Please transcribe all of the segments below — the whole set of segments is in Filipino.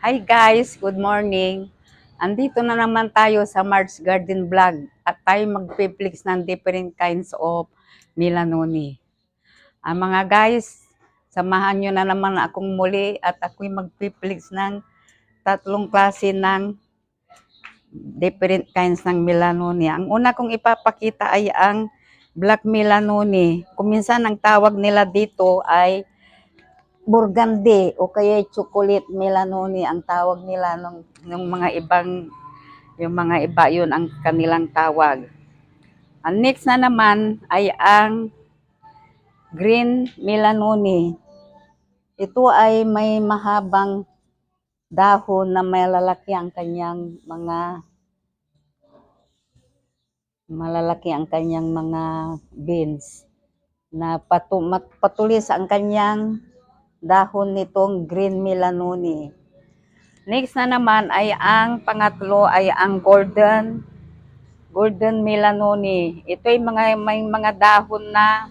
Hi guys, good morning. Andito na naman tayo sa March Garden Vlog at tayo magpiplex ng different kinds of melanoni. Mga guys, samahan nyo na naman akong muli at ako'y magpiplex ng tatlong klase ng different kinds ng melanoni. Ang una kong ipapakita ay ang black melanoni. Kuminsan ang tawag nila dito ay burgundy o kaya chocolate melanoni ang tawag nila ng mga ibang yung mga iba yun ang kanilang tawag. Ang next na naman ay ang green melanoni. Ito ay may mahabang dahon na malalaki ang kanyang mga beans na patulis ang kanyang dahon nitong green melanoni. Next na naman ay ang pangatlo ay ang golden melanoni. Ito ay may mga dahon na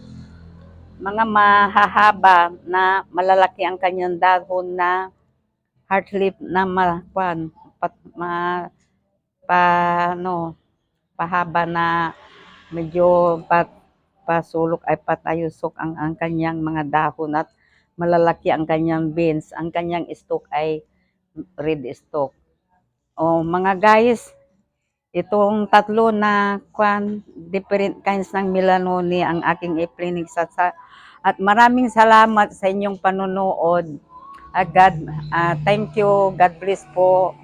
mga mahahaba na malalaki ang kanyang dahon na heart leaf na pahaba na medyo pasulok ay patayusok ang kanyang mga dahon at malalaki ang kanyang beans. Ang kanyang stalk ay red stalk. Mga guys, itong tatlo na different kinds ng melanoni ang aking i-clinic at maraming salamat sa inyong panonood. Thank you. God bless po.